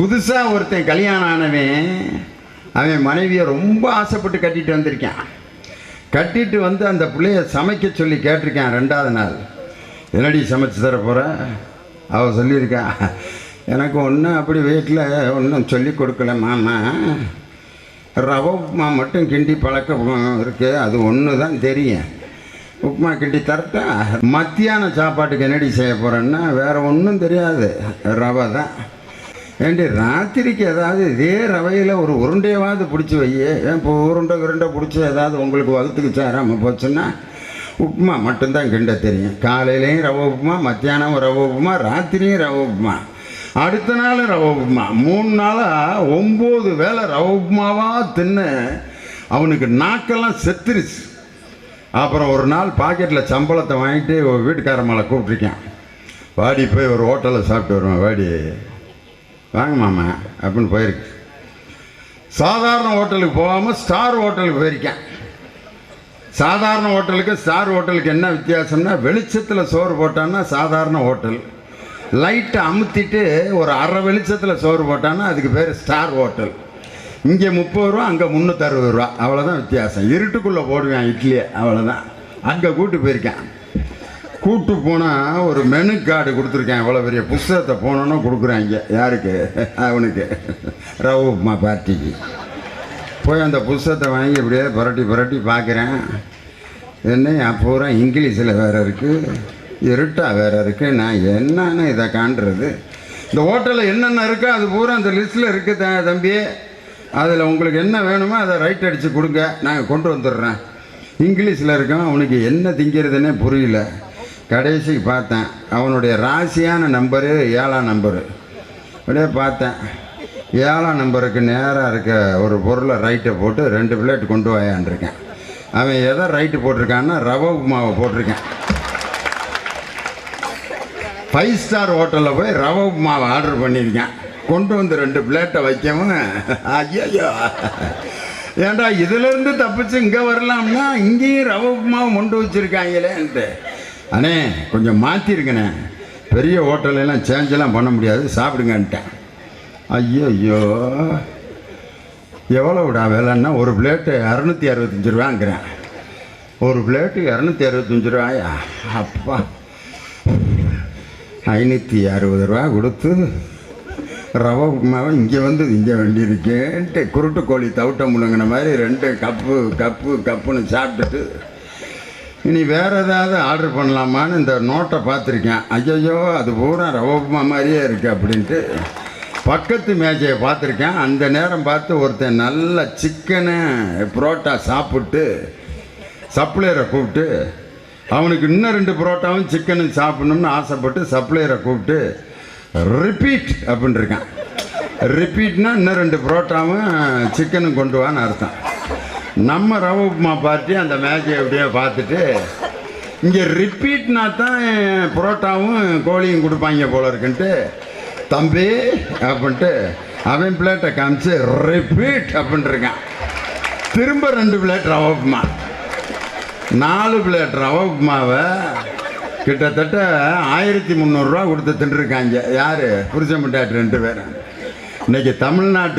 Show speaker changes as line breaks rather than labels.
புதுசாக ஒருத்தன் கல்யாணம் ஆனவன் அவன் மனைவியை ரொம்ப ஆசைப்பட்டு கட்டிட்டு வந்திருக்கான். கட்டிட்டு வந்து அந்த பிள்ளைய சமைக்க சொல்லி கேட்டிருக்கான். 2வது நாள் என்னடி சமைச்சு தர போகிற? அவள் சொல்லியிருக்கா, எனக்கு ஒன்றும் அப்படி வீட்டில் ஒன்றும் சொல்லி கொடுக்கல மாமா, ரவை உப்புமா மட்டும் கிண்டி பழக்கம் இருக்குது, அது ஒன்று தான் தெரியும், உப்புமா கிண்டி தரட்டா? மத்தியான சாப்பாட்டுக்கு என்னடி செய்ய போகிறேன்னா வேறு ஒன்றும் தெரியாது, ரவை தான். ஏண்டி ராத்திரிக்கு ஏதாவது இதே ரவையில் ஒரு உருண்டையாவது பிடிச்சி வையே, ஏன் இப்போ உருண்டை பிடிச்சி ஏதாவது உங்களுக்கு வகுத்துக்கு சேராமல் போச்சுன்னா உப்புமா மட்டும்தான் கிண்ட தெரியும். காலையிலையும் ரவை உப்புமா, மத்தியானம் ரவை உப்புமா, ராத்திரியும் ரவை உப்புமா, அடுத்த நாள் ரவை உப்புமா. 3 நாளாக 9 வேளை ரவை உப்புமாவாக தின்னு அவனுக்கு நாக்கெல்லாம் செத்துருச்சு. அப்புறம் ஒரு நாள் பாக்கெட்டில் சம்பளத்தை வாங்கிட்டு ஒரு வீட்டுக்கார மேலே கூப்பிட்ருக்கேன், வாடி போய் ஒரு ஹோட்டலில் சாப்பிட்டு வருவேன், வாடி வாங்க மாமா அப்படின்னு போயிருக்கு. சாதாரண ஹோட்டலுக்கு போகாமல் ஸ்டார் ஹோட்டலுக்கு போயிருக்கேன். சாதாரண ஹோட்டலுக்கு ஸ்டார் ஹோட்டலுக்கு என்ன வித்தியாசம்னா, வெளிச்சத்தில் சோறு போட்டான்னா சாதாரண ஹோட்டல், லைட்டை அமுத்திட்டு ஒரு அரை வெளிச்சத்தில் சோறு போட்டான்னா அதுக்கு பேர் ஸ்டார் ஹோட்டல். இங்கே 30 ரூபா, அங்கே 360 ரூபா, அவ்வளோதான் வித்தியாசம். இருட்டுக்குள்ளே போடுவேன் இட்லியை, அவ்வளோதான். அங்கே கூட்டு போயிருக்கேன். கூட்டு போனால் ஒரு மெனு கார்டு கொடுத்துருக்கேன், இவ்வளோ பெரிய புஸ்தகத்தை போனோன்னா கொடுக்குறாங்க. யாருக்கு? அவனுக்கு, ரவை உப்புமா பார்ட்டிக்கு. போய் அந்த புஸ்தகத்தை வாங்கி இப்படியே புரட்டி பார்க்குறேன். என்ன பூரா இங்கிலீஷில் வேறு இருக்குது, இருட்டாக வேறு இருக்குது, நான் என்னன்னு இதை காண்றது? இந்த ஹோட்டலில் என்னென்ன இருக்கோ அது பூரா அந்த லிஸ்ட்டில் இருக்குது தம்பி, அதில் உங்களுக்கு என்ன வேணுமோ அதை ரைட் அடித்து கொடுங்க, நாங்கள் கொண்டு வந்துடுறேன். இங்கிலீஷில் இருக்கோம், அவனுக்கு என்ன திங்கிறதுனே புரியல. கடைசிக்கு பார்த்தேன், அவனுடைய ராசியான நம்பரு 7ஆம் நம்பரு. அப்படியே பார்த்தேன், 7ஆம் நம்பருக்கு நேராக இருக்க ஒரு பொருளை ரைட்டை போட்டு 2 பிளேட் கொண்டு வாயான்ருக்கேன். அவன் எதை ரைட்டு போட்டிருக்கான்னா ரவை உப்புமாவை போட்டிருக்கேன். 5 ஸ்டார் ஹோட்டலில் போய் ரவை உப்புமாவை ஆர்டர் பண்ணியிருக்கேன். கொண்டு வந்து 2 பிளேட்டை வைக்கவும், ஐயோ ஏன்டா இதிலேருந்து தப்பிச்சு இங்கே வரலாம்னா இங்கேயும் ரவை உப்புமாவை கொண்டு வச்சுருக்காங்களேன்ட்டு. அண்ணே கொஞ்சம் மாற்றிருக்கண்ணே, பெரிய ஹோட்டலெல்லாம் சேஞ்செல்லாம் பண்ண முடியாது, சாப்பிடுங்கன்ட்டேன். ஐயோ எவ்வளோடா வேலைன்னா, ஒரு பிளேட்டு 665 ரூபாங்கிறேன். ஒரு பிளேட்டு 265 ரூபாயா? அப்பா, 560 ரூபா கொடுத்து ரவை உப்புமாவை இங்கே வந்து இங்கே வேண்டியிருக்கேன்ட்டு குருட்டு கோழி தவிட்ட முழுங்கின மாதிரி 2 கப்புன்னு சாப்பிட்டுட்டு இனி வேறு ஏதாவது ஆர்டர் பண்ணலாமான்னு இந்த நோட்டை பார்த்துருக்கேன். ஐயோ அது பூரா ரவை உப்புமா மாதிரியே இருக்குது அப்படின்ட்டு பக்கத்து மேஜையை பார்த்துருக்கேன். அந்த நேரம் பார்த்து ஒருத்தன் நல்ல சிக்கனு புரோட்டா சாப்பிட்டு சப்ளையரை கூப்பிட்டு, அவனுக்கு இன்னும் 2 புரோட்டாவும் சிக்கனும் சாப்பிட்ணும்னு ஆசைப்பட்டு சப்ளையரை கூப்பிட்டு ரிப்பீட் அப்படின்னு இருக்கான். ரிப்பீட்னா இன்னும் 2 புரோட்டாவும் சிக்கனும் கொண்டு வான்னு அர்த்தம். நம்ம ரவை உப்புமா பார்ட்டி அந்த மேட்சை எப்படியோ பார்த்துட்டு, இங்கே ரிப்பீட்னா தான் புரோட்டாவும் கோழியும் கொடுப்பாங்க போல இருக்குன்ட்டு, தம்பி அப்படின்ட்டு அவன் பிளேட்டை காமிச்சு ரிப்பீட் அப்படின்ட்டு இருக்கான். திரும்ப 2 பிளேட் ரவை உப்புமா, 4 பிளேட் ரவை உப்புமாவை கிட்டத்தட்ட 1300 ரூபா கொடுத்து தின்றுருக்காங்க. யார்? புருஷன் பொண்டாட்டி 2 பேரும். இன்றைக்கி தமிழ்நாட்டு